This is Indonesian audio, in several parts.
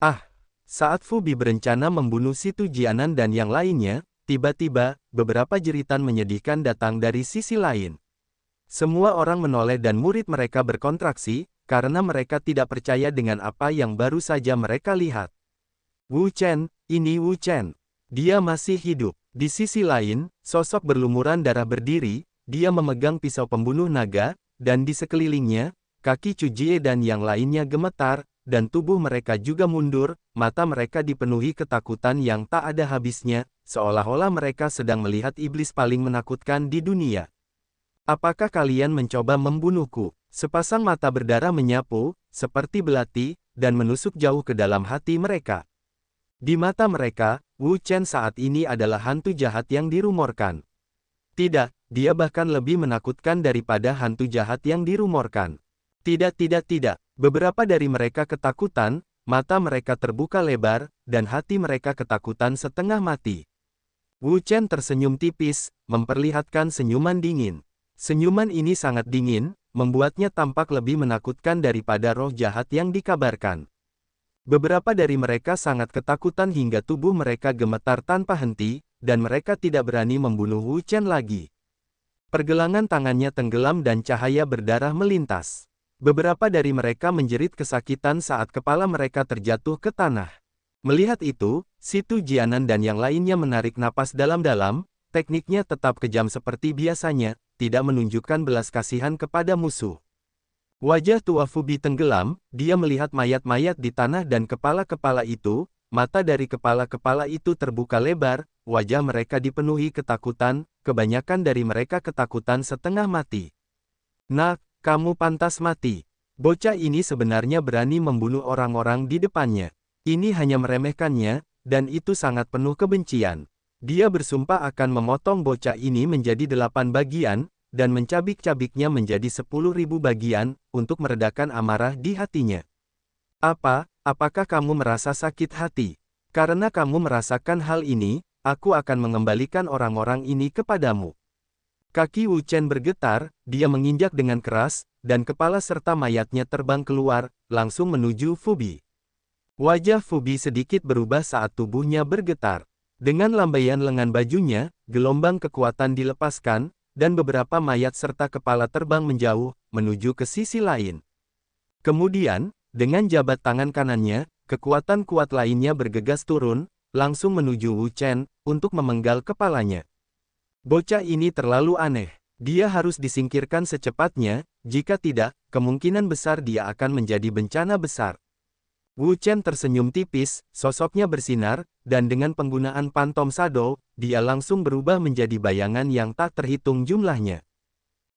Ah, saat Fubi berencana membunuh Situ Jianan dan yang lainnya, tiba-tiba, beberapa jeritan menyedihkan datang dari sisi lain. Semua orang menoleh dan murid mereka berkontraksi, karena mereka tidak percaya dengan apa yang baru saja mereka lihat. Wu Chen, ini Wu Chen. Dia masih hidup. Di sisi lain, sosok berlumuran darah berdiri, dia memegang pisau pembunuh naga, dan di sekelilingnya, kaki Chu Jie dan yang lainnya gemetar, dan tubuh mereka juga mundur, mata mereka dipenuhi ketakutan yang tak ada habisnya, seolah-olah mereka sedang melihat iblis paling menakutkan di dunia. Apakah kalian mencoba membunuhku? Sepasang mata berdarah menyapu, seperti belati, dan menusuk jauh ke dalam hati mereka. Di mata mereka, Wu Chen saat ini adalah hantu jahat yang dirumorkan. Tidak, dia bahkan lebih menakutkan daripada hantu jahat yang dirumorkan. Tidak. Beberapa dari mereka ketakutan, mata mereka terbuka lebar, dan hati mereka ketakutan setengah mati. Wu Chen tersenyum tipis, memperlihatkan senyuman dingin. Senyuman ini sangat dingin, membuatnya tampak lebih menakutkan daripada roh jahat yang dikabarkan. Beberapa dari mereka sangat ketakutan hingga tubuh mereka gemetar tanpa henti, dan mereka tidak berani membunuh Wu Chen lagi. Pergelangan tangannya tenggelam dan cahaya berdarah melintas. Beberapa dari mereka menjerit kesakitan saat kepala mereka terjatuh ke tanah. Melihat itu, Situ Jianan dan yang lainnya menarik napas dalam-dalam, tekniknya tetap kejam seperti biasanya, tidak menunjukkan belas kasihan kepada musuh. Wajah tua Fubi tenggelam, dia melihat mayat-mayat di tanah dan kepala-kepala itu, mata dari kepala-kepala itu terbuka lebar, wajah mereka dipenuhi ketakutan, kebanyakan dari mereka ketakutan setengah mati. Nak, kamu pantas mati. Bocah ini sebenarnya berani membunuh orang-orang di depannya. Ini hanya meremehkannya, dan itu sangat penuh kebencian. Dia bersumpah akan memotong bocah ini menjadi 8 bagian, dan mencabik-cabiknya menjadi 10.000 bagian, untuk meredakan amarah di hatinya. Apakah kamu merasa sakit hati? Karena kamu merasakan hal ini, aku akan mengembalikan orang-orang ini kepadamu. Kaki Wu Chen bergetar, dia menginjak dengan keras, dan kepala serta mayatnya terbang keluar, langsung menuju Fubi. Wajah Fubi sedikit berubah saat tubuhnya bergetar. Dengan lambaian lengan bajunya, gelombang kekuatan dilepaskan, dan beberapa mayat serta kepala terbang menjauh, menuju ke sisi lain. Kemudian, dengan jabat tangan kanannya, kekuatan kuat lainnya bergegas turun, langsung menuju Wu Chen, untuk memenggal kepalanya. Bocah ini terlalu aneh. Dia harus disingkirkan secepatnya, jika tidak, kemungkinan besar dia akan menjadi bencana besar. Wu Chen tersenyum tipis, sosoknya bersinar, dan dengan penggunaan Phantom Shadow, dia langsung berubah menjadi bayangan yang tak terhitung jumlahnya.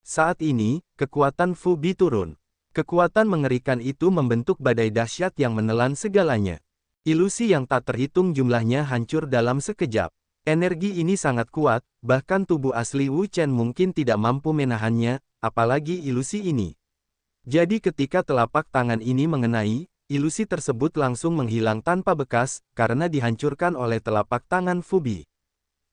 Saat ini, kekuatan Fubi turun. Kekuatan mengerikan itu membentuk badai dahsyat yang menelan segalanya. Ilusi yang tak terhitung jumlahnya hancur dalam sekejap. Energi ini sangat kuat, bahkan tubuh asli Wu Chen mungkin tidak mampu menahannya, apalagi ilusi ini. Jadi ketika telapak tangan ini mengenai, ilusi tersebut langsung menghilang tanpa bekas, karena dihancurkan oleh telapak tangan Fubi.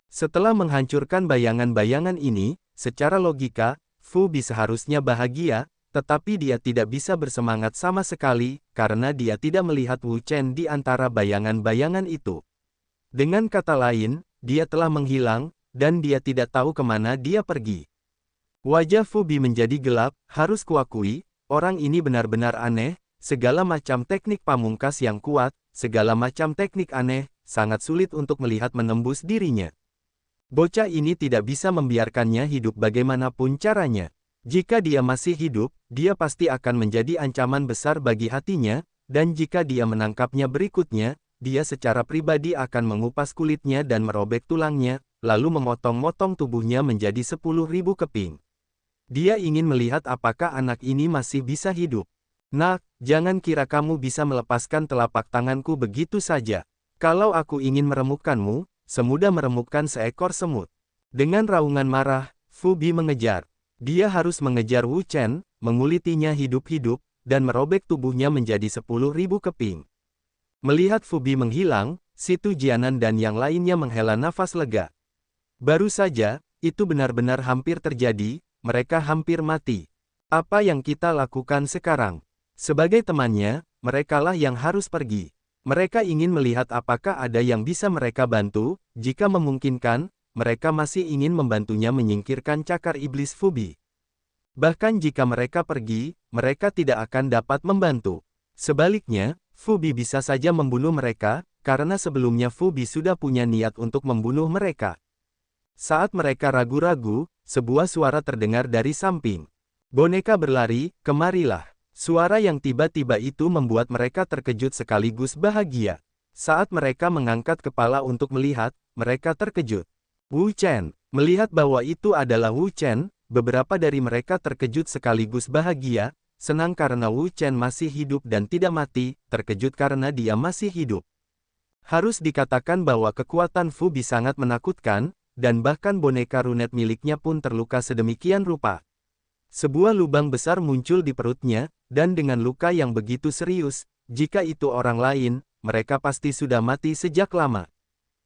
Setelah menghancurkan bayangan-bayangan ini, secara logika, Fubi seharusnya bahagia, tetapi dia tidak bisa bersemangat sama sekali, karena dia tidak melihat Wu Chen di antara bayangan-bayangan itu. Dengan kata lain, dia telah menghilang, dan dia tidak tahu kemana dia pergi. Wajah Fubi menjadi gelap, harus kuakui, orang ini benar-benar aneh. Segala macam teknik pamungkas yang kuat, segala macam teknik aneh, sangat sulit untuk melihat menembus dirinya. Bocah ini tidak bisa membiarkannya hidup bagaimanapun caranya. Jika dia masih hidup, dia pasti akan menjadi ancaman besar bagi hatinya, dan jika dia menangkapnya berikutnya, dia secara pribadi akan mengupas kulitnya dan merobek tulangnya, lalu memotong-motong tubuhnya menjadi 10.000 keping. Dia ingin melihat apakah anak ini masih bisa hidup. Nak, jangan kira kamu bisa melepaskan telapak tanganku begitu saja. Kalau aku ingin meremukkanmu, semudah meremukkan seekor semut. Dengan raungan marah, Fubi mengejar. Dia harus mengejar Wu Chen, mengulitinya hidup-hidup, dan merobek tubuhnya menjadi 10.000 keping. Melihat Fubi menghilang, Situ Jianan dan yang lainnya menghela nafas lega. Baru saja, itu benar-benar hampir terjadi, mereka hampir mati. Apa yang kita lakukan sekarang? Sebagai temannya, merekalah yang harus pergi. Mereka ingin melihat apakah ada yang bisa mereka bantu, jika memungkinkan, mereka masih ingin membantunya menyingkirkan cakar iblis Fubi. Bahkan jika mereka pergi, mereka tidak akan dapat membantu. Sebaliknya, Fubi bisa saja membunuh mereka, karena sebelumnya Fubi sudah punya niat untuk membunuh mereka. Saat mereka ragu-ragu, sebuah suara terdengar dari samping. Boneka berlari, kemarilah. Suara yang tiba-tiba itu membuat mereka terkejut sekaligus bahagia. Saat mereka mengangkat kepala untuk melihat, mereka terkejut. Wu Chen. Melihat bahwa itu adalah Wu Chen, beberapa dari mereka terkejut sekaligus bahagia, senang karena Wu Chen masih hidup dan tidak mati, terkejut karena dia masih hidup. Harus dikatakan bahwa kekuatan Fubi sangat menakutkan, dan bahkan boneka runet miliknya pun terluka sedemikian rupa. Sebuah lubang besar muncul di perutnya, dan dengan luka yang begitu serius, jika itu orang lain, mereka pasti sudah mati sejak lama.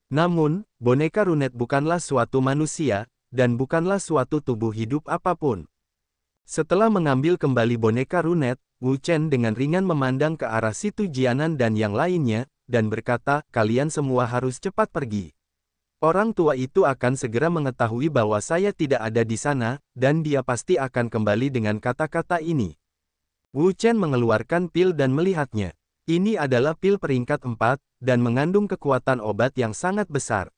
Namun, boneka runet bukanlah suatu manusia, dan bukanlah suatu tubuh hidup apapun. Setelah mengambil kembali boneka runet, Wu Chen dengan ringan memandang ke arah Situ Jianan dan yang lainnya, dan berkata, kalian semua harus cepat pergi. Orang tua itu akan segera mengetahui bahwa saya tidak ada di sana, dan dia pasti akan kembali dengan kata-kata ini. Wu Chen mengeluarkan pil dan melihatnya. Ini adalah pil peringkat 4, dan mengandung kekuatan obat yang sangat besar.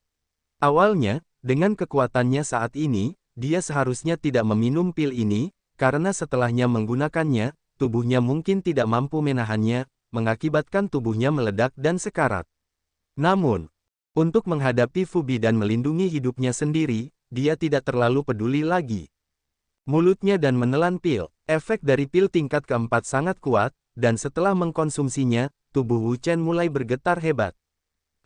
Awalnya, dengan kekuatannya saat ini, dia seharusnya tidak meminum pil ini, karena setelahnya menggunakannya, tubuhnya mungkin tidak mampu menahannya, mengakibatkan tubuhnya meledak dan sekarat. Namun, untuk menghadapi Fubi dan melindungi hidupnya sendiri, dia tidak terlalu peduli lagi. Mulutnya dan menelan pil. Efek dari pil tingkat keempat sangat kuat, dan setelah mengkonsumsinya, tubuh Wu Chen mulai bergetar hebat.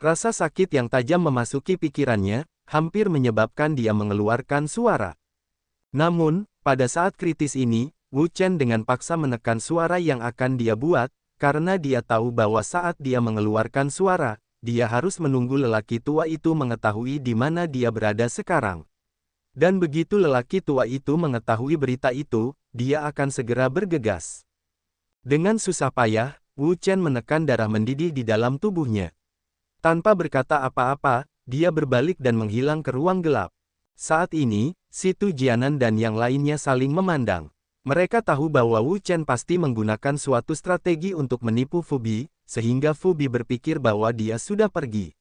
Rasa sakit yang tajam memasuki pikirannya, hampir menyebabkan dia mengeluarkan suara. Namun, pada saat kritis ini, Wu Chen dengan paksa menekan suara yang akan dia buat, karena dia tahu bahwa saat dia mengeluarkan suara, dia harus menunggu lelaki tua itu mengetahui di mana dia berada sekarang. Dan begitu lelaki tua itu mengetahui berita itu, dia akan segera bergegas. Dengan susah payah, Wu Chen menekan darah mendidih di dalam tubuhnya. Tanpa berkata apa-apa, dia berbalik dan menghilang ke ruang gelap. Saat ini, Situ Jianan dan yang lainnya saling memandang. Mereka tahu bahwa Wu Chen pasti menggunakan suatu strategi untuk menipu Fubi, sehingga Fubi berpikir bahwa dia sudah pergi.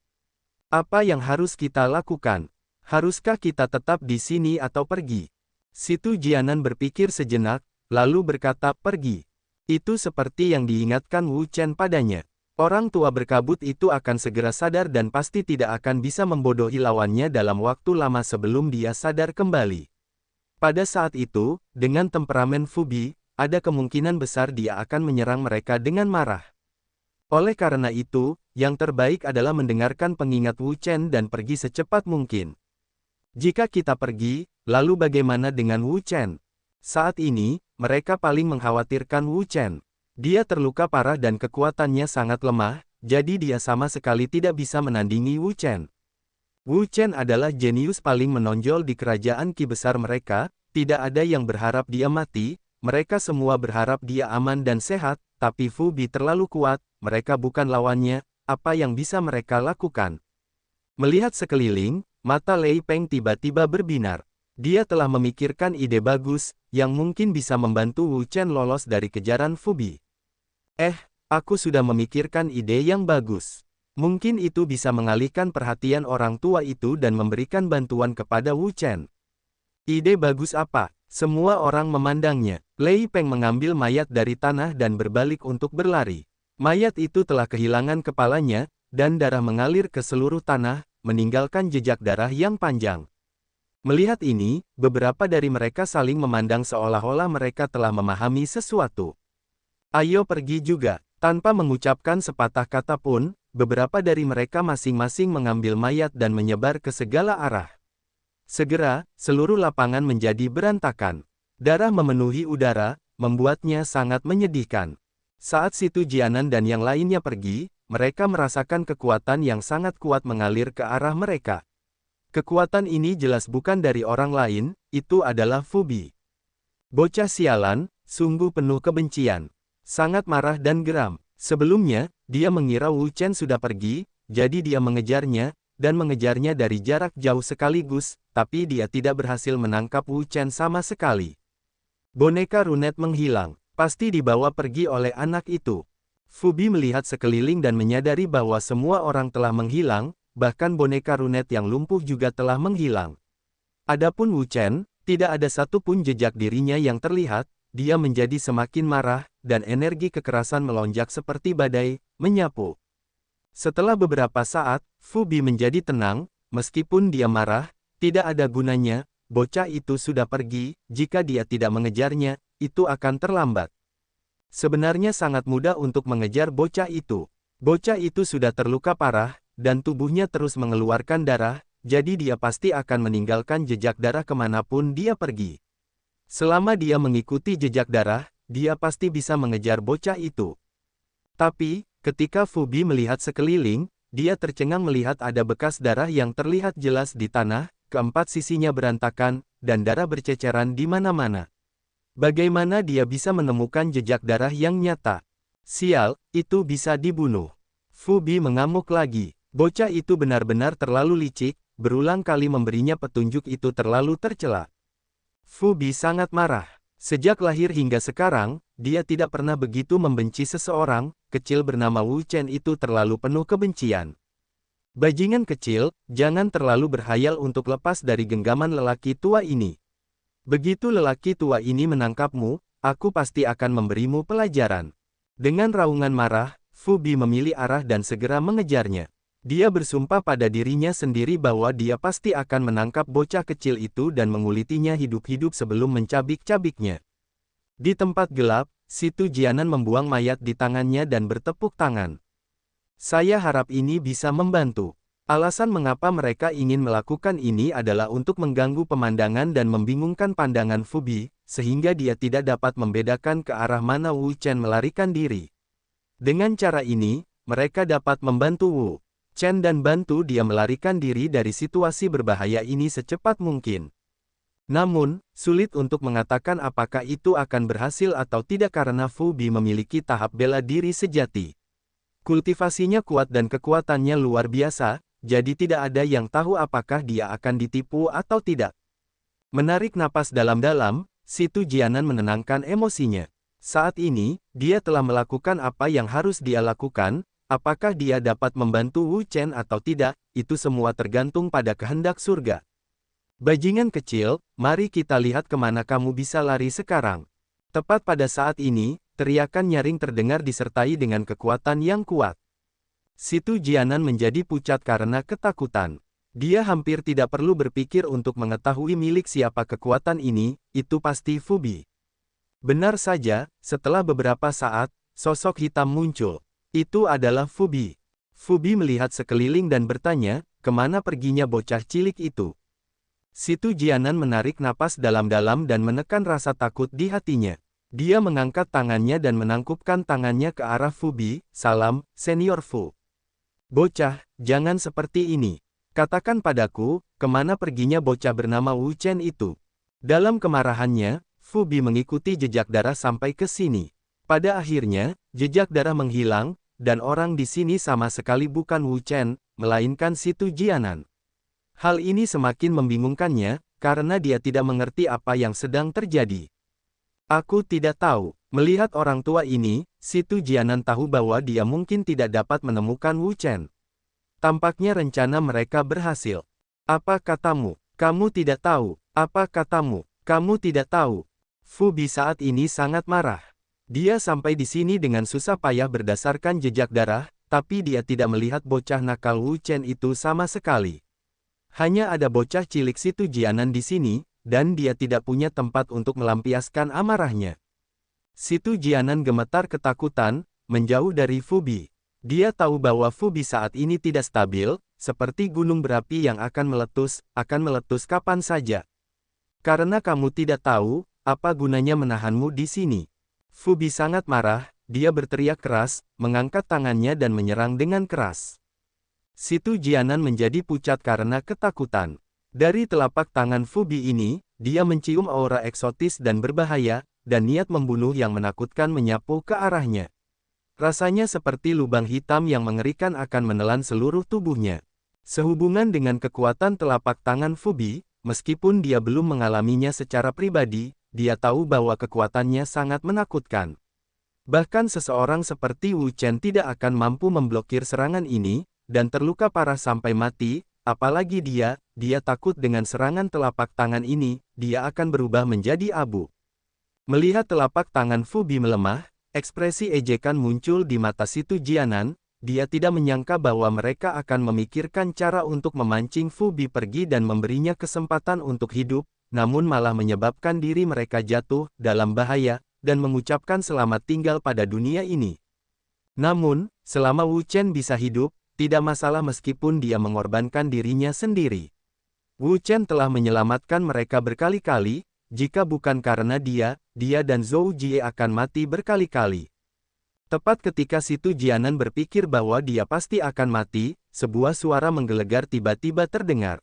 Apa yang harus kita lakukan? Haruskah kita tetap di sini atau pergi? Situ Jianan berpikir sejenak, lalu berkata, pergi. Itu seperti yang diingatkan Wu Chen padanya. Orang tua berkabut itu akan segera sadar dan pasti tidak akan bisa membodohi lawannya dalam waktu lama sebelum dia sadar kembali. Pada saat itu, dengan temperamen Fubi, ada kemungkinan besar dia akan menyerang mereka dengan marah. Oleh karena itu, yang terbaik adalah mendengarkan pengingat Wu Chen dan pergi secepat mungkin. Jika kita pergi, lalu bagaimana dengan Wu Chen? Saat ini, mereka paling mengkhawatirkan Wu Chen. Dia terluka parah dan kekuatannya sangat lemah, jadi dia sama sekali tidak bisa menandingi Wu Chen. Wu Chen adalah jenius paling menonjol di kerajaan Qi besar mereka, tidak ada yang berharap dia mati, mereka semua berharap dia aman dan sehat, tapi Fubi terlalu kuat, mereka bukan lawannya, apa yang bisa mereka lakukan? Melihat sekeliling, mata Lei Peng tiba-tiba berbinar. Dia telah memikirkan ide bagus, yang mungkin bisa membantu Wu Chen lolos dari kejaran Fubi. Aku sudah memikirkan ide yang bagus. Mungkin itu bisa mengalihkan perhatian orang tua itu dan memberikan bantuan kepada Wu Chen. Ide bagus apa? Semua orang memandangnya. Lei Peng mengambil mayat dari tanah dan berbalik untuk berlari. Mayat itu telah kehilangan kepalanya, dan darah mengalir ke seluruh tanah, meninggalkan jejak darah yang panjang. Melihat ini, beberapa dari mereka saling memandang seolah-olah mereka telah memahami sesuatu. Ayo pergi juga. Tanpa mengucapkan sepatah kata pun, beberapa dari mereka masing-masing mengambil mayat dan menyebar ke segala arah. Segera, seluruh lapangan menjadi berantakan. Darah memenuhi udara, membuatnya sangat menyedihkan. Saat Situ Jianan dan yang lainnya pergi, mereka merasakan kekuatan yang sangat kuat mengalir ke arah mereka. Kekuatan ini jelas bukan dari orang lain, itu adalah Fubi. Bocah sialan, sungguh penuh kebencian. Sangat marah dan geram. Sebelumnya, dia mengira Wu Chen sudah pergi, jadi dia mengejarnya, dan mengejarnya dari jarak jauh sekaligus, tapi dia tidak berhasil menangkap Wu Chen sama sekali. Boneka runet menghilang, pasti dibawa pergi oleh anak itu. Fu Bi melihat sekeliling dan menyadari bahwa semua orang telah menghilang, bahkan boneka runet yang lumpuh juga telah menghilang. Adapun Wu Chen, tidak ada satupun jejak dirinya yang terlihat, dia menjadi semakin marah, dan energi kekerasan melonjak seperti badai, menyapu. Setelah beberapa saat, Fu Bi menjadi tenang, meskipun dia marah, tidak ada gunanya, bocah itu sudah pergi, jika dia tidak mengejarnya, itu akan terlambat. Sebenarnya sangat mudah untuk mengejar bocah itu. Bocah itu sudah terluka parah, dan tubuhnya terus mengeluarkan darah, jadi dia pasti akan meninggalkan jejak darah kemanapun dia pergi. Selama dia mengikuti jejak darah, dia pasti bisa mengejar bocah itu. Tapi, ketika Fu Bi melihat sekeliling, dia tercengang melihat ada bekas darah yang terlihat jelas di tanah, keempat sisinya berantakan, dan darah berceceran di mana-mana. Bagaimana dia bisa menemukan jejak darah yang nyata? Sial, itu bisa dibunuh. Fu Bi mengamuk lagi. Bocah itu benar-benar terlalu licik, berulang kali memberinya petunjuk itu terlalu tercela. Fu Bi sangat marah. Sejak lahir hingga sekarang, dia tidak pernah begitu membenci seseorang, kecil bernama Wu Chen itu terlalu penuh kebencian. Bajingan kecil, jangan terlalu berhayal untuk lepas dari genggaman lelaki tua ini. Begitu lelaki tua ini menangkapmu, aku pasti akan memberimu pelajaran. Dengan raungan marah, Fu Bi memilih arah dan segera mengejarnya. Dia bersumpah pada dirinya sendiri bahwa dia pasti akan menangkap bocah kecil itu dan mengulitinya hidup-hidup sebelum mencabik-cabiknya. Di tempat gelap, Situ Jianan membuang mayat di tangannya dan bertepuk tangan. Saya harap ini bisa membantu. Alasan mengapa mereka ingin melakukan ini adalah untuk mengganggu pemandangan dan membingungkan pandangan Fu Bi, sehingga dia tidak dapat membedakan ke arah mana Wu Chen melarikan diri. Dengan cara ini, mereka dapat membantu Wu Chen dan bantu dia melarikan diri dari situasi berbahaya ini secepat mungkin. Namun, sulit untuk mengatakan apakah itu akan berhasil atau tidak karena Fu Bi memiliki tahap bela diri sejati. Kultivasinya kuat dan kekuatannya luar biasa, jadi tidak ada yang tahu apakah dia akan ditipu atau tidak. Menarik napas dalam-dalam, Situ Jianan menenangkan emosinya. Saat ini, dia telah melakukan apa yang harus dia lakukan. Apakah dia dapat membantu Wu Chen atau tidak, itu semua tergantung pada kehendak surga. Bajingan kecil, mari kita lihat kemana kamu bisa lari sekarang. Tepat pada saat ini, teriakan nyaring terdengar disertai dengan kekuatan yang kuat. Situ Jianan menjadi pucat karena ketakutan. Dia hampir tidak perlu berpikir untuk mengetahui milik siapa kekuatan ini, itu pasti Fu Bi. Benar saja, setelah beberapa saat, sosok hitam muncul. Itu adalah Fu Bi. Fu Bi melihat sekeliling dan bertanya, kemana perginya bocah cilik itu? Situ Jianan menarik napas dalam-dalam dan menekan rasa takut di hatinya. Dia mengangkat tangannya dan menangkupkan tangannya ke arah Fu Bi, salam, Senior Fu. Bocah, jangan seperti ini. Katakan padaku, kemana perginya bocah bernama Wu Chen itu? Dalam kemarahannya, Fu Bi mengikuti jejak darah sampai ke sini. Pada akhirnya, jejak darah menghilang, dan orang di sini sama sekali bukan Wu Chen, melainkan Situ Jianan. Hal ini semakin membingungkannya, karena dia tidak mengerti apa yang sedang terjadi. Aku tidak tahu. Melihat orang tua ini, Situ Jianan tahu bahwa dia mungkin tidak dapat menemukan Wu Chen. Tampaknya rencana mereka berhasil. Apa katamu? Kamu tidak tahu. Apa katamu? Kamu tidak tahu. Fu Bi saat ini sangat marah. Dia sampai di sini dengan susah payah berdasarkan jejak darah, tapi dia tidak melihat bocah nakal Wu Chen itu sama sekali. Hanya ada bocah cilik Situ Jianan di sini, dan dia tidak punya tempat untuk melampiaskan amarahnya. Situ Jianan gemetar ketakutan, menjauh dari Fu Bi. Dia tahu bahwa Fu Bi saat ini tidak stabil, seperti gunung berapi yang akan meletus kapan saja. Karena kamu tidak tahu, apa gunanya menahanmu di sini? Fu Bi sangat marah, dia berteriak keras, mengangkat tangannya dan menyerang dengan keras. Situ Jianan menjadi pucat karena ketakutan. Dari telapak tangan Fu Bi ini, dia mencium aura eksotis dan berbahaya, dan niat membunuh yang menakutkan menyapu ke arahnya. Rasanya seperti lubang hitam yang mengerikan akan menelan seluruh tubuhnya. Sehubungan dengan kekuatan telapak tangan Fu Bi, meskipun dia belum mengalaminya secara pribadi, dia tahu bahwa kekuatannya sangat menakutkan. Bahkan seseorang seperti Wu Chen tidak akan mampu memblokir serangan ini, dan terluka parah sampai mati, apalagi dia takut dengan serangan telapak tangan ini, dia akan berubah menjadi abu. Melihat telapak tangan Fu Bi melemah, ekspresi ejekan muncul di mata Situ Jianan, dia tidak menyangka bahwa mereka akan memikirkan cara untuk memancing Fu Bi pergi dan memberinya kesempatan untuk hidup, namun malah menyebabkan diri mereka jatuh dalam bahaya, dan mengucapkan selamat tinggal pada dunia ini. Namun, selama Wu Chen bisa hidup, tidak masalah meskipun dia mengorbankan dirinya sendiri. Wu Chen telah menyelamatkan mereka berkali-kali, jika bukan karena dia dan Zhou Jie akan mati berkali-kali. Tepat ketika Situ Jianan berpikir bahwa dia pasti akan mati, sebuah suara menggelegar tiba-tiba terdengar.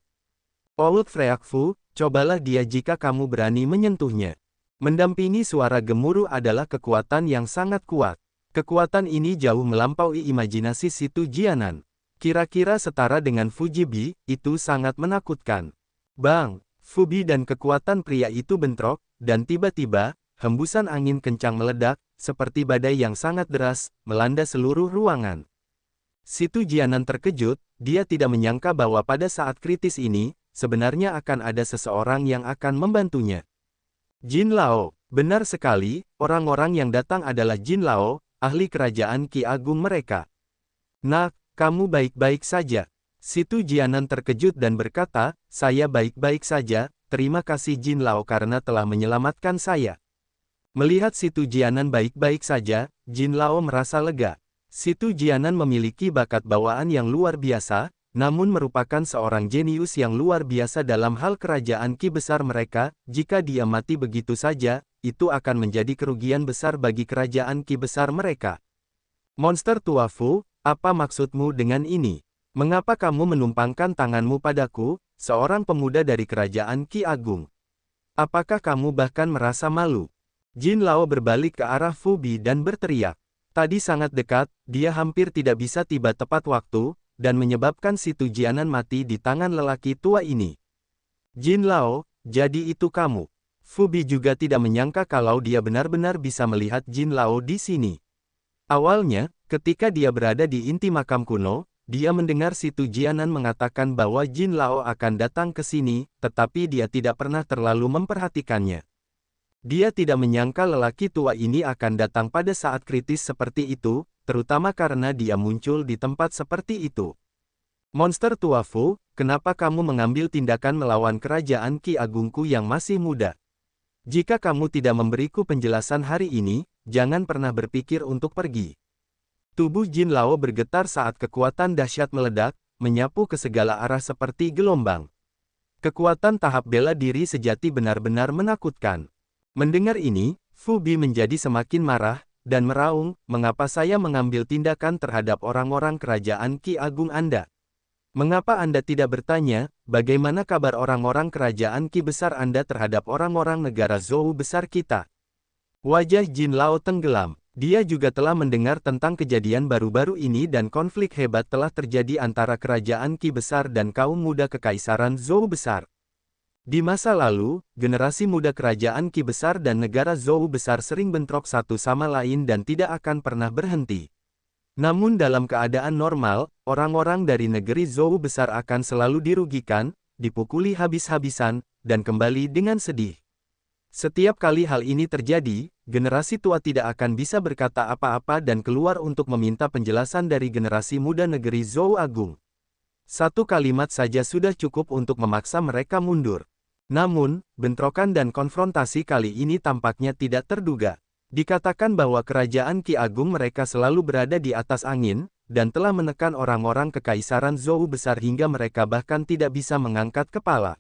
Old Freak Fu, cobalah dia jika kamu berani menyentuhnya. Mendampingi suara gemuruh adalah kekuatan yang sangat kuat. Kekuatan ini jauh melampaui imajinasi Situ Jianan. Kira-kira setara dengan Fuji Bi, itu sangat menakutkan. Bang! Fu Bi dan kekuatan pria itu bentrok, dan tiba-tiba, hembusan angin kencang meledak, seperti badai yang sangat deras, melanda seluruh ruangan. Situ Jianan terkejut, dia tidak menyangka bahwa pada saat kritis ini, sebenarnya akan ada seseorang yang akan membantunya. Jin Lao, benar sekali, orang-orang yang datang adalah Jin Lao, ahli kerajaan Ki Agung mereka. Nak, kamu baik-baik saja. Situ Jianan terkejut dan berkata, saya baik-baik saja, terima kasih Jin Lao karena telah menyelamatkan saya. Melihat Situ Jianan baik-baik saja, Jin Lao merasa lega. Situ Jianan memiliki bakat bawaan yang luar biasa, namun merupakan seorang jenius yang luar biasa dalam hal kerajaan Ki besar mereka. Jika dia mati begitu saja, itu akan menjadi kerugian besar bagi kerajaan Ki besar mereka. Monster tua Fu, apa maksudmu dengan ini? Mengapa kamu menumpangkan tanganmu padaku, seorang pemuda dari kerajaan Ki Agung? Apakah kamu bahkan merasa malu? Jin Lao berbalik ke arah Fu Bi dan berteriak. Tadi sangat dekat, dia hampir tidak bisa tiba tepat waktu, dan menyebabkan Situ Jianan mati di tangan lelaki tua ini. Jin Lao, jadi itu kamu. Fu Bi juga tidak menyangka kalau dia benar-benar bisa melihat Jin Lao di sini. Awalnya, ketika dia berada di inti makam kuno, dia mendengar Situ Jianan mengatakan bahwa Jin Lao akan datang ke sini, tetapi dia tidak pernah terlalu memperhatikannya. Dia tidak menyangka lelaki tua ini akan datang pada saat kritis seperti itu, terutama karena dia muncul di tempat seperti itu. Monster tua Fu, kenapa kamu mengambil tindakan melawan kerajaan Ki Agungku yang masih muda? Jika kamu tidak memberiku penjelasan hari ini, jangan pernah berpikir untuk pergi. Tubuh Jin Lao bergetar saat kekuatan dahsyat meledak, menyapu ke segala arah seperti gelombang. Kekuatan tahap bela diri sejati benar-benar menakutkan. Mendengar ini, Fu Bi menjadi semakin marah, dan meraung, mengapa saya mengambil tindakan terhadap orang-orang kerajaan Ki Agung Anda? Mengapa Anda tidak bertanya, bagaimana kabar orang-orang kerajaan Ki besar Anda terhadap orang-orang negara Zhou besar kita? Wajah Jin Lao tenggelam. Dia juga telah mendengar tentang kejadian baru-baru ini dan konflik hebat telah terjadi antara kerajaan Ki besar dan kaum muda kekaisaran Zhou besar. Di masa lalu, generasi muda kerajaan Ki besar dan negara Zhou besar sering bentrok satu sama lain dan tidak akan pernah berhenti. Namun dalam keadaan normal, orang-orang dari negeri Zhou besar akan selalu dirugikan, dipukuli habis-habisan, dan kembali dengan sedih. Setiap kali hal ini terjadi, generasi tua tidak akan bisa berkata apa-apa dan keluar untuk meminta penjelasan dari generasi muda negeri Zhou Agung. Satu kalimat saja sudah cukup untuk memaksa mereka mundur. Namun, bentrokan dan konfrontasi kali ini tampaknya tidak terduga. Dikatakan bahwa kerajaan Ki Agung mereka selalu berada di atas angin, dan telah menekan orang-orang kekaisaran Zhou besar hingga mereka bahkan tidak bisa mengangkat kepala.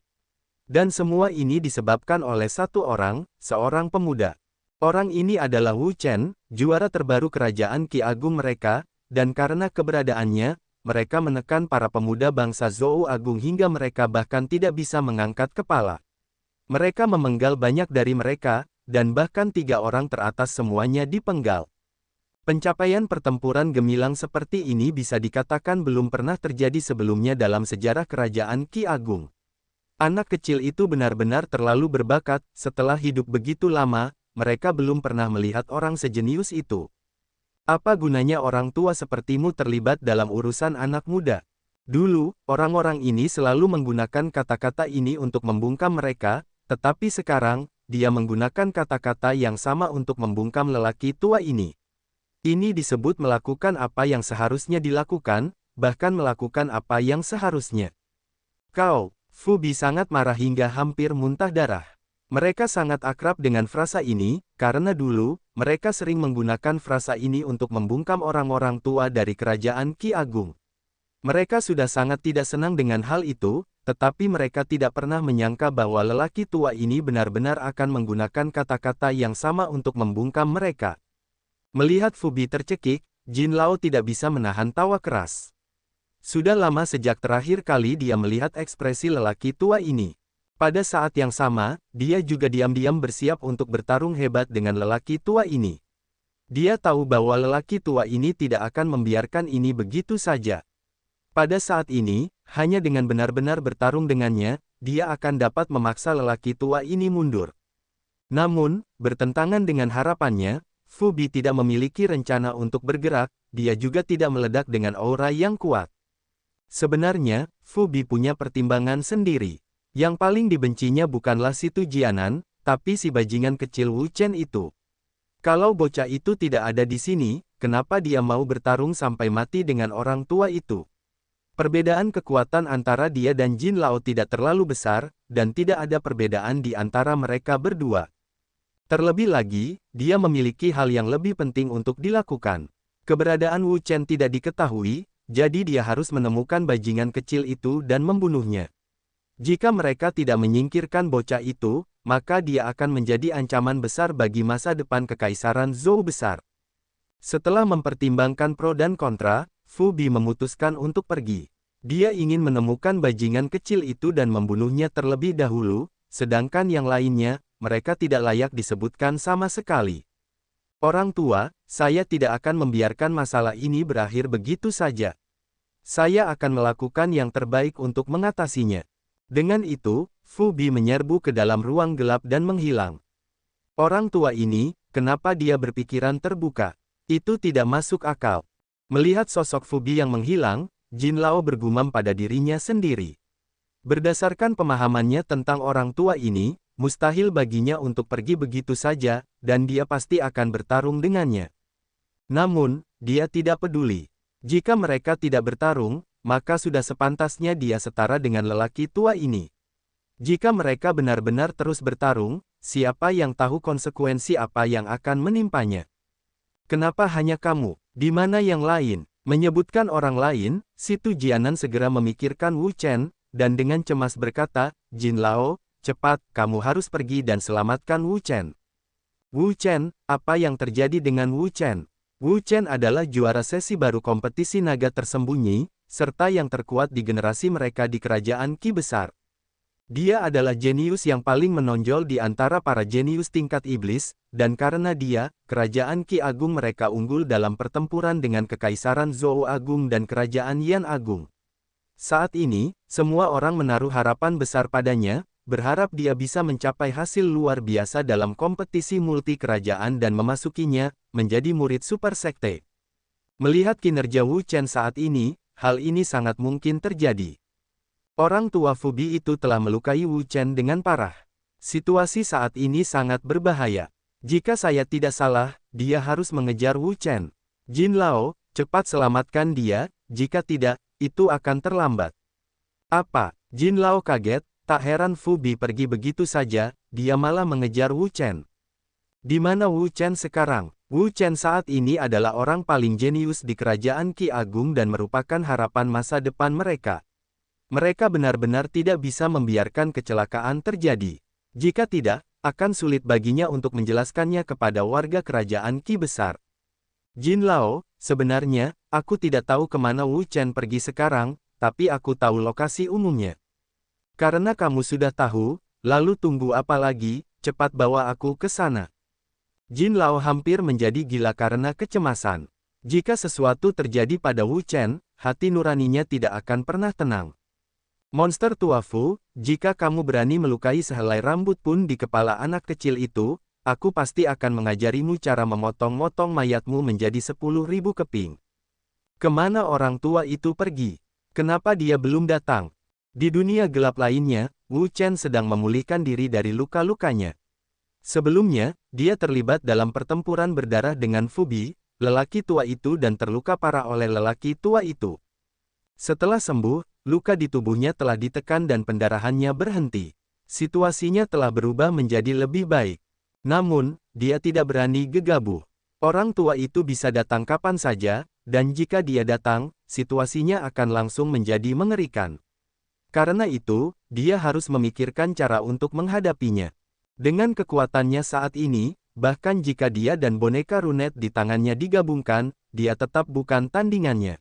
Dan semua ini disebabkan oleh satu orang, seorang pemuda. Orang ini adalah Wu Chen, juara terbaru kerajaan Ki Agung mereka, dan karena keberadaannya, mereka menekan para pemuda bangsa Zhou Agung hingga mereka bahkan tidak bisa mengangkat kepala. Mereka memenggal banyak dari mereka, dan bahkan 3 orang teratas semuanya dipenggal. Pencapaian pertempuran gemilang seperti ini bisa dikatakan belum pernah terjadi sebelumnya dalam sejarah kerajaan Qi Agung. Anak kecil itu benar-benar terlalu berbakat, setelah hidup begitu lama, mereka belum pernah melihat orang sejenius itu. Apa gunanya orang tua sepertimu terlibat dalam urusan anak muda? Dulu, orang-orang ini selalu menggunakan kata-kata ini untuk membungkam mereka, tetapi sekarang, dia menggunakan kata-kata yang sama untuk membungkam lelaki tua ini. Ini disebut melakukan apa yang seharusnya dilakukan, bahkan melakukan apa yang seharusnya. Kau, Fu Bi sangat marah hingga hampir muntah darah. Mereka sangat akrab dengan frasa ini, karena dulu, mereka sering menggunakan frasa ini untuk membungkam orang-orang tua dari kerajaan Qi Agung. Mereka sudah sangat tidak senang dengan hal itu, tetapi mereka tidak pernah menyangka bahwa lelaki tua ini benar-benar akan menggunakan kata-kata yang sama untuk membungkam mereka. Melihat Fu Bi tercekik, Jin Lao tidak bisa menahan tawa keras. Sudah lama sejak terakhir kali dia melihat ekspresi lelaki tua ini. Pada saat yang sama, dia juga diam-diam bersiap untuk bertarung hebat dengan lelaki tua ini. Dia tahu bahwa lelaki tua ini tidak akan membiarkan ini begitu saja. Pada saat ini, hanya dengan benar-benar bertarung dengannya, dia akan dapat memaksa lelaki tua ini mundur. Namun, bertentangan dengan harapannya, Fu Bi tidak memiliki rencana untuk bergerak, dia juga tidak meledak dengan aura yang kuat. Sebenarnya, Fu Bi punya pertimbangan sendiri. Yang paling dibencinya bukanlah si Tu Jianan, tapi si bajingan kecil Wu Chen itu. Kalau bocah itu tidak ada di sini, kenapa dia mau bertarung sampai mati dengan orang tua itu? Perbedaan kekuatan antara dia dan Jin Lao tidak terlalu besar, dan tidak ada perbedaan di antara mereka berdua. Terlebih lagi, dia memiliki hal yang lebih penting untuk dilakukan. Keberadaan Wu Chen tidak diketahui, jadi dia harus menemukan bajingan kecil itu dan membunuhnya. Jika mereka tidak menyingkirkan bocah itu, maka dia akan menjadi ancaman besar bagi masa depan Kekaisaran Zhou besar. Setelah mempertimbangkan pro dan kontra, Fu Bi memutuskan untuk pergi. Dia ingin menemukan bajingan kecil itu dan membunuhnya terlebih dahulu, sedangkan yang lainnya, mereka tidak layak disebutkan sama sekali. Orang tua, saya tidak akan membiarkan masalah ini berakhir begitu saja. Saya akan melakukan yang terbaik untuk mengatasinya. Dengan itu, Fu Bi menyerbu ke dalam ruang gelap dan menghilang. Orang tua ini, kenapa dia berpikiran terbuka? Itu tidak masuk akal. Melihat sosok Fu Bi yang menghilang, Jin Lao bergumam pada dirinya sendiri. Berdasarkan pemahamannya tentang orang tua ini, mustahil baginya untuk pergi begitu saja, dan dia pasti akan bertarung dengannya. Namun, dia tidak peduli. Jika mereka tidak bertarung, maka sudah sepantasnya dia setara dengan lelaki tua ini. Jika mereka benar-benar terus bertarung, siapa yang tahu konsekuensi apa yang akan menimpanya? Kenapa hanya kamu? Di mana yang lain? Menyebutkan orang lain, si Tu Jianan segera memikirkan Wu Chen, dan dengan cemas berkata, Jin Lao, cepat, kamu harus pergi dan selamatkan Wu Chen. Wu Chen, apa yang terjadi dengan Wu Chen? Wu Chen adalah juara sesi baru kompetisi naga tersembunyi, serta yang terkuat di generasi mereka di kerajaan Qi besar. Dia adalah jenius yang paling menonjol di antara para jenius tingkat iblis, dan karena dia, kerajaan Qi Agung mereka unggul dalam pertempuran dengan Kekaisaran Zhou Agung dan Kerajaan Yan Agung. Saat ini, semua orang menaruh harapan besar padanya, berharap dia bisa mencapai hasil luar biasa dalam kompetisi multi kerajaan dan memasukinya, menjadi murid super sekte. Melihat kinerja Wu Chen saat ini, hal ini sangat mungkin terjadi. Orang tua Fu Bi itu telah melukai Wu Chen dengan parah. Situasi saat ini sangat berbahaya. Jika saya tidak salah, dia harus mengejar Wu Chen. Jin Lao, cepat selamatkan dia, jika tidak, itu akan terlambat. Apa? Jin Lao kaget, tak heran Fu Bi pergi begitu saja, dia malah mengejar Wu Chen. Di mana Wu Chen sekarang? Wu Chen saat ini adalah orang paling jenius di kerajaan Qi Agung dan merupakan harapan masa depan mereka. Mereka benar-benar tidak bisa membiarkan kecelakaan terjadi. Jika tidak, akan sulit baginya untuk menjelaskannya kepada warga kerajaan Qi besar. Jin Lao, sebenarnya, aku tidak tahu kemana Wu Chen pergi sekarang, tapi aku tahu lokasi umumnya. Karena kamu sudah tahu, lalu tunggu apa lagi, cepat bawa aku ke sana. Jin Lao hampir menjadi gila karena kecemasan. Jika sesuatu terjadi pada Wu Chen, hati nuraninya tidak akan pernah tenang. Monster tua Fu, jika kamu berani melukai sehelai rambut pun di kepala anak kecil itu, aku pasti akan mengajarimu cara memotong-motong mayatmu menjadi 10.000 keping. Kemana orang tua itu pergi? Kenapa dia belum datang? Di dunia gelap lainnya, Wu Chen sedang memulihkan diri dari luka-lukanya. Sebelumnya, dia terlibat dalam pertempuran berdarah dengan Fu Bi, lelaki tua itu dan terluka parah oleh lelaki tua itu. Setelah sembuh, luka di tubuhnya telah ditekan dan pendarahannya berhenti. Situasinya telah berubah menjadi lebih baik. Namun, dia tidak berani gegabah. Orang tua itu bisa datang kapan saja, dan jika dia datang, situasinya akan langsung menjadi mengerikan. Karena itu, dia harus memikirkan cara untuk menghadapinya. Dengan kekuatannya saat ini, bahkan jika dia dan boneka runet di tangannya digabungkan, dia tetap bukan tandingannya.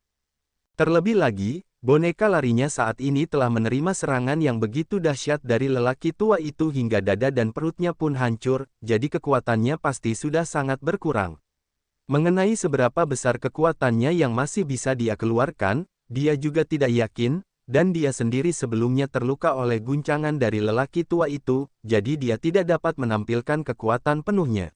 Terlebih lagi, boneka larinya saat ini telah menerima serangan yang begitu dahsyat dari lelaki tua itu hingga dada dan perutnya pun hancur, jadi kekuatannya pasti sudah sangat berkurang. Mengenai seberapa besar kekuatannya yang masih bisa dia keluarkan, dia juga tidak yakin, dan dia sendiri sebelumnya terluka oleh guncangan dari lelaki tua itu, jadi dia tidak dapat menampilkan kekuatan penuhnya.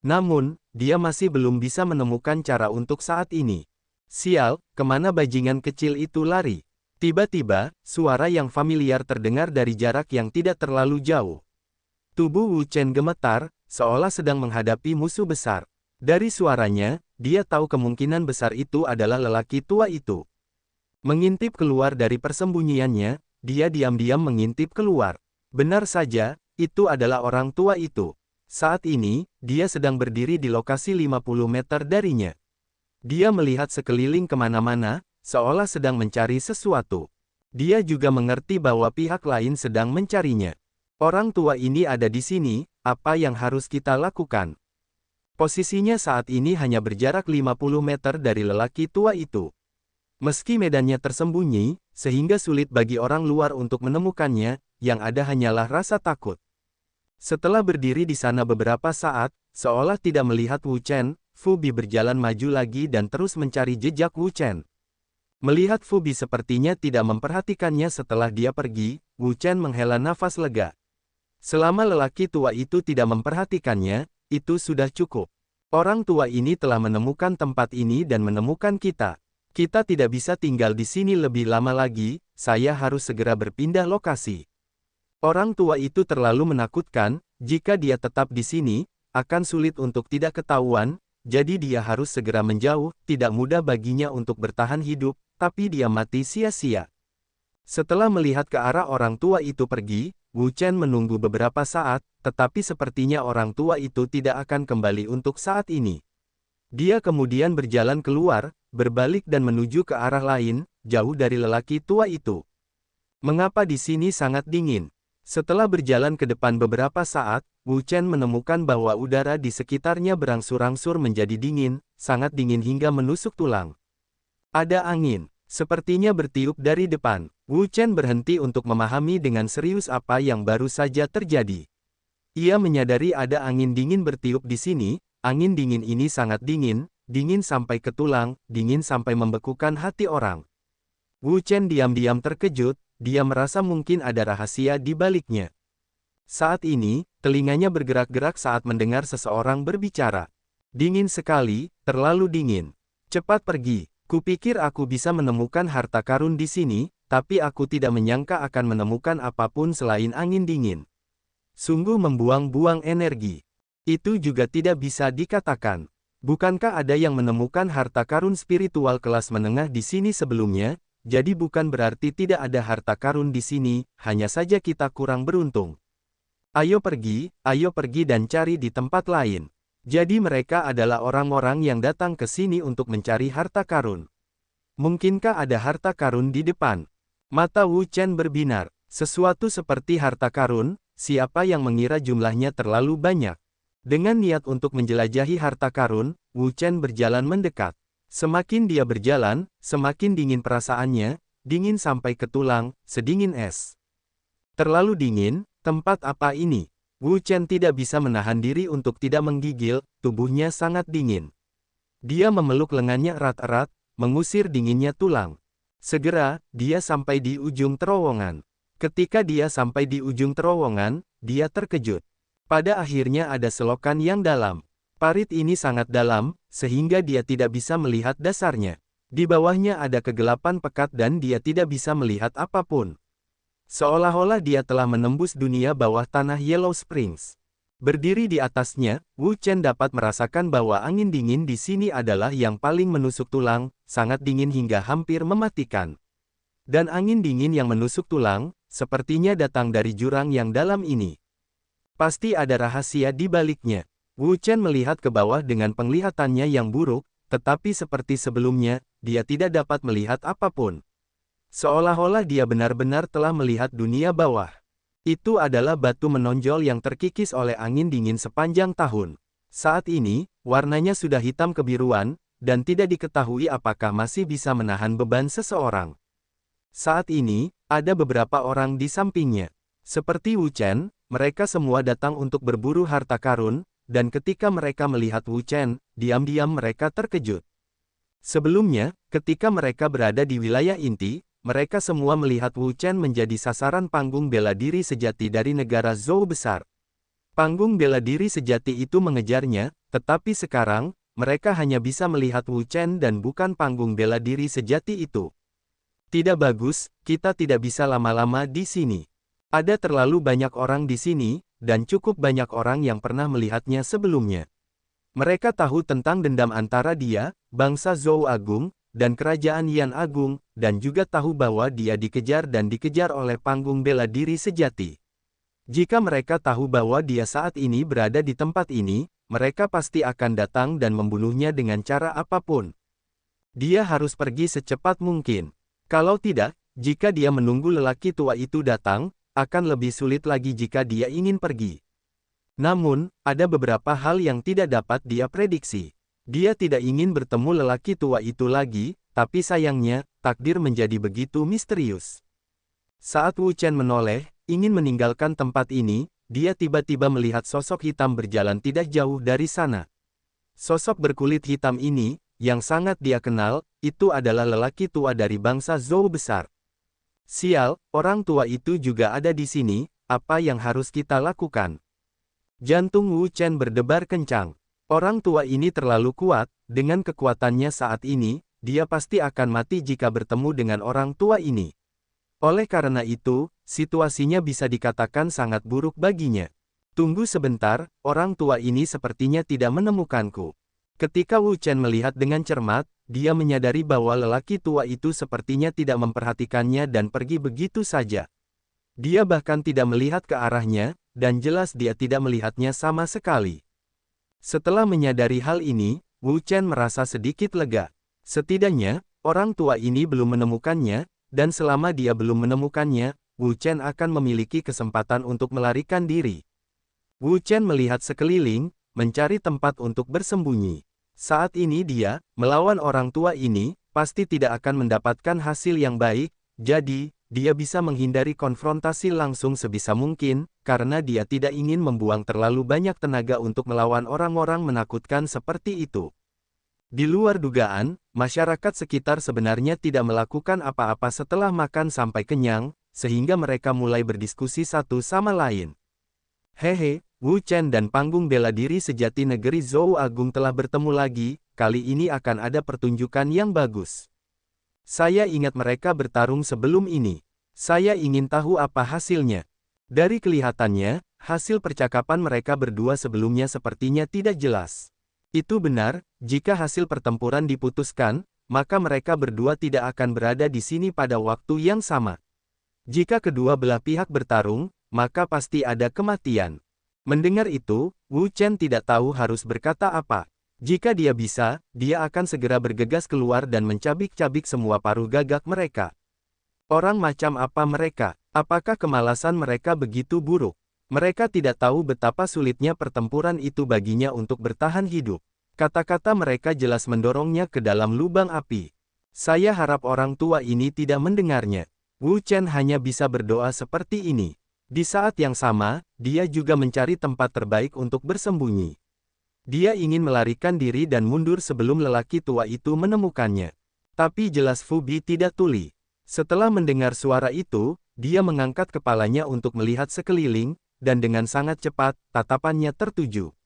Namun, dia masih belum bisa menemukan cara untuk saat ini. Sial, kemana bajingan kecil itu lari? Tiba-tiba, suara yang familiar terdengar dari jarak yang tidak terlalu jauh. Tubuh Wu Chen gemetar, seolah sedang menghadapi musuh besar. Dari suaranya, dia tahu kemungkinan besar itu adalah lelaki tua itu. Mengintip keluar dari persembunyiannya, dia diam-diam mengintip keluar. Benar saja, itu adalah orang tua itu. Saat ini, dia sedang berdiri di lokasi 50 meter darinya. Dia melihat sekeliling kemana-mana, seolah sedang mencari sesuatu. Dia juga mengerti bahwa pihak lain sedang mencarinya. Orang tua ini ada di sini, apa yang harus kita lakukan? Posisinya saat ini hanya berjarak 50 meter dari lelaki tua itu. Meski medannya tersembunyi, sehingga sulit bagi orang luar untuk menemukannya, yang ada hanyalah rasa takut. Setelah berdiri di sana beberapa saat, seolah tidak melihat Wu Chen, Fu Bi berjalan maju lagi dan terus mencari jejak Wu Chen. Melihat Fu Bi sepertinya tidak memperhatikannya setelah dia pergi, Wu Chen menghela nafas lega. Selama lelaki tua itu tidak memperhatikannya, itu sudah cukup. Orang tua ini telah menemukan tempat ini dan menemukan kita. Kita tidak bisa tinggal di sini lebih lama lagi, saya harus segera berpindah lokasi. Orang tua itu terlalu menakutkan, jika dia tetap di sini, akan sulit untuk tidak ketahuan, jadi dia harus segera menjauh, tidak mudah baginya untuk bertahan hidup, tapi dia mati sia-sia. Setelah melihat ke arah orang tua itu pergi, Wu Chen menunggu beberapa saat, tetapi sepertinya orang tua itu tidak akan kembali untuk saat ini. Dia kemudian berjalan keluar, berbalik dan menuju ke arah lain, jauh dari lelaki tua itu. Mengapa di sini sangat dingin? Setelah berjalan ke depan beberapa saat, Wu Chen menemukan bahwa udara di sekitarnya berangsur-angsur menjadi dingin, sangat dingin hingga menusuk tulang. Ada angin, sepertinya bertiup dari depan. Wu Chen berhenti untuk memahami dengan serius apa yang baru saja terjadi. Ia menyadari ada angin dingin bertiup di sini, angin dingin ini sangat dingin, dingin sampai ke tulang, dingin sampai membekukan hati orang. Wu Chen diam-diam terkejut, dia merasa mungkin ada rahasia di baliknya. Saat ini, telinganya bergerak-gerak saat mendengar seseorang berbicara. Dingin sekali, terlalu dingin. Cepat pergi, kupikir aku bisa menemukan harta karun di sini, tapi aku tidak menyangka akan menemukan apapun selain angin dingin. Sungguh membuang-buang energi. Itu juga tidak bisa dikatakan. Bukankah ada yang menemukan harta karun spiritual kelas menengah di sini sebelumnya? Jadi bukan berarti tidak ada harta karun di sini, hanya saja kita kurang beruntung. Ayo pergi dan cari di tempat lain. Jadi mereka adalah orang-orang yang datang ke sini untuk mencari harta karun. Mungkinkah ada harta karun di depan? Mata Wu Chen berbinar. Sesuatu seperti harta karun, siapa yang mengira jumlahnya terlalu banyak? Dengan niat untuk menjelajahi harta karun, Wu Chen berjalan mendekat. Semakin dia berjalan, semakin dingin perasaannya, dingin sampai ke tulang, sedingin es. Terlalu dingin, tempat apa ini? Wu Chen tidak bisa menahan diri untuk tidak menggigil, tubuhnya sangat dingin. Dia memeluk lengannya erat-erat, mengusir dinginnya tulang. Segera, dia sampai di ujung terowongan. Ketika dia sampai di ujung terowongan, dia terkejut. Pada akhirnya ada selokan yang dalam. Parit ini sangat dalam, sehingga dia tidak bisa melihat dasarnya. Di bawahnya ada kegelapan pekat dan dia tidak bisa melihat apapun. Seolah-olah dia telah menembus dunia bawah tanah Yellow Springs. Berdiri di atasnya, Wu Chen dapat merasakan bahwa angin dingin di sini adalah yang paling menusuk tulang, sangat dingin hingga hampir mematikan. Dan angin dingin yang menusuk tulang, sepertinya datang dari jurang yang dalam ini. Pasti ada rahasia di baliknya. Wu Chen melihat ke bawah dengan penglihatannya yang buruk, tetapi seperti sebelumnya, dia tidak dapat melihat apapun. Seolah-olah dia benar-benar telah melihat dunia bawah. Itu adalah batu menonjol yang terkikis oleh angin dingin sepanjang tahun. Saat ini, warnanya sudah hitam kebiruan, dan tidak diketahui apakah masih bisa menahan beban seseorang. Saat ini, ada beberapa orang di sampingnya. Seperti Wu Chen, mereka semua datang untuk berburu harta karun, dan ketika mereka melihat Wu Chen, diam-diam mereka terkejut. Sebelumnya, ketika mereka berada di wilayah inti, mereka semua melihat Wu Chen menjadi sasaran panggung bela diri sejati dari negara Zhou besar. Panggung bela diri sejati itu mengejarnya, tetapi sekarang, mereka hanya bisa melihat Wu Chen dan bukan panggung bela diri sejati itu. Tidak bagus, kita tidak bisa lama-lama di sini. Ada terlalu banyak orang di sini, dan cukup banyak orang yang pernah melihatnya sebelumnya. Mereka tahu tentang dendam antara dia, bangsa Zhou Agung, dan kerajaan Yan Agung, dan juga tahu bahwa dia dikejar dan dikejar oleh panggung bela diri sejati. Jika mereka tahu bahwa dia saat ini berada di tempat ini, mereka pasti akan datang dan membunuhnya dengan cara apapun. Dia harus pergi secepat mungkin. Kalau tidak, jika dia menunggu lelaki tua itu datang, akan lebih sulit lagi jika dia ingin pergi. Namun, ada beberapa hal yang tidak dapat dia prediksi. Dia tidak ingin bertemu lelaki tua itu lagi, tapi sayangnya, takdir menjadi begitu misterius. Saat Wu Chen menoleh, ingin meninggalkan tempat ini, dia tiba-tiba melihat sosok hitam berjalan tidak jauh dari sana. Sosok berkulit hitam ini, yang sangat dia kenal, itu adalah lelaki tua dari bangsa Zhou besar. Sial, orang tua itu juga ada di sini, apa yang harus kita lakukan? Jantung Wu Chen berdebar kencang. Orang tua ini terlalu kuat, dengan kekuatannya saat ini, dia pasti akan mati jika bertemu dengan orang tua ini. Oleh karena itu, situasinya bisa dikatakan sangat buruk baginya. Tunggu sebentar, orang tua ini sepertinya tidak menemukanku. Ketika Wu Chen melihat dengan cermat, dia menyadari bahwa lelaki tua itu sepertinya tidak memperhatikannya dan pergi begitu saja. Dia bahkan tidak melihat ke arahnya, dan jelas dia tidak melihatnya sama sekali. Setelah menyadari hal ini, Wu Chen merasa sedikit lega. Setidaknya, orang tua ini belum menemukannya, dan selama dia belum menemukannya, Wu Chen akan memiliki kesempatan untuk melarikan diri. Wu Chen melihat sekeliling, mencari tempat untuk bersembunyi. Saat ini dia, melawan orang tua ini, pasti tidak akan mendapatkan hasil yang baik, jadi, dia bisa menghindari konfrontasi langsung sebisa mungkin, karena dia tidak ingin membuang terlalu banyak tenaga untuk melawan orang-orang menakutkan seperti itu. Di luar dugaan, masyarakat sekitar sebenarnya tidak melakukan apa-apa setelah makan sampai kenyang, sehingga mereka mulai berdiskusi satu sama lain. Hehe, Wu Chen dan panggung bela diri sejati negeri Zhou Agung telah bertemu lagi, kali ini akan ada pertunjukan yang bagus. Saya ingat mereka bertarung sebelum ini. Saya ingin tahu apa hasilnya. Dari kelihatannya, hasil percakapan mereka berdua sebelumnya sepertinya tidak jelas. Itu benar, jika hasil pertempuran diputuskan, maka mereka berdua tidak akan berada di sini pada waktu yang sama. Jika kedua belah pihak bertarung, maka pasti ada kematian. Mendengar itu, Wu Chen tidak tahu harus berkata apa. Jika dia bisa, dia akan segera bergegas keluar dan mencabik-cabik semua paruh gagak mereka. Orang macam apa mereka? Apakah kemalasan mereka begitu buruk? Mereka tidak tahu betapa sulitnya pertempuran itu baginya untuk bertahan hidup. Kata-kata mereka jelas mendorongnya ke dalam lubang api. Saya harap orang tua ini tidak mendengarnya. Wu Chen hanya bisa berdoa seperti ini. Di saat yang sama, dia juga mencari tempat terbaik untuk bersembunyi. Dia ingin melarikan diri dan mundur sebelum lelaki tua itu menemukannya. Tapi jelas Fu Bi tidak tuli. Setelah mendengar suara itu, dia mengangkat kepalanya untuk melihat sekeliling, dan dengan sangat cepat, tatapannya tertuju.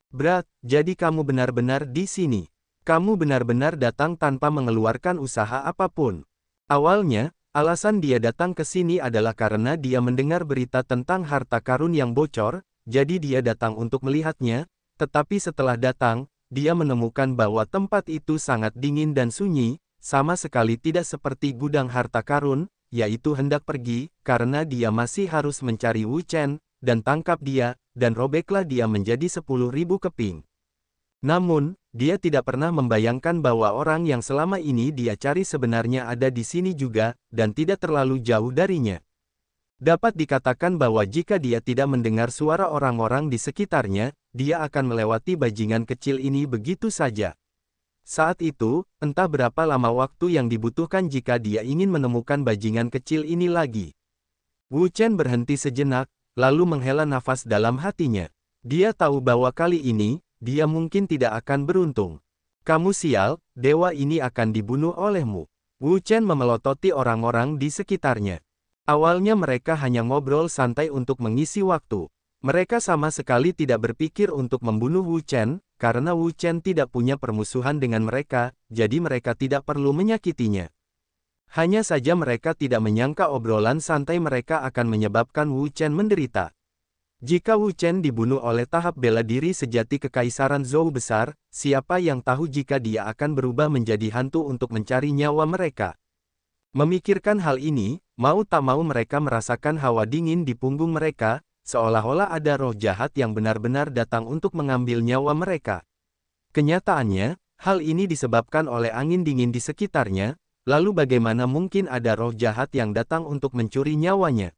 Berat, jadi kamu benar-benar di sini. Kamu benar-benar datang tanpa mengeluarkan usaha apapun. Awalnya, alasan dia datang ke sini adalah karena dia mendengar berita tentang harta karun yang bocor, jadi dia datang untuk melihatnya, tetapi setelah datang, dia menemukan bahwa tempat itu sangat dingin dan sunyi, sama sekali tidak seperti gudang harta karun, yaitu hendak pergi, karena dia masih harus mencari Wu Chen, dan tangkap dia, dan robeklah dia menjadi 10.000 keping. Namun, dia tidak pernah membayangkan bahwa orang yang selama ini dia cari sebenarnya ada di sini juga, dan tidak terlalu jauh darinya. Dapat dikatakan bahwa jika dia tidak mendengar suara orang-orang di sekitarnya, dia akan melewati bajingan kecil ini begitu saja. Saat itu, entah berapa lama waktu yang dibutuhkan jika dia ingin menemukan bajingan kecil ini lagi. Wu Chen berhenti sejenak, lalu menghela nafas dalam hatinya. Dia tahu bahwa kali ini, dia mungkin tidak akan beruntung. Kamu sial, dewa ini akan dibunuh olehmu. Wu Chen memelototi orang-orang di sekitarnya. Awalnya mereka hanya ngobrol santai untuk mengisi waktu. Mereka sama sekali tidak berpikir untuk membunuh Wu Chen, karena Wu Chen tidak punya permusuhan dengan mereka, jadi mereka tidak perlu menyakitinya. Hanya saja mereka tidak menyangka obrolan santai mereka akan menyebabkan Wu Chen menderita. Jika Wu Chen dibunuh oleh tahap bela diri sejati Kekaisaran Zhou besar, siapa yang tahu jika dia akan berubah menjadi hantu untuk mencari nyawa mereka. Memikirkan hal ini, mau tak mau mereka merasakan hawa dingin di punggung mereka, seolah-olah ada roh jahat yang benar-benar datang untuk mengambil nyawa mereka. Kenyataannya, hal ini disebabkan oleh angin dingin di sekitarnya, lalu bagaimana mungkin ada roh jahat yang datang untuk mencuri nyawanya?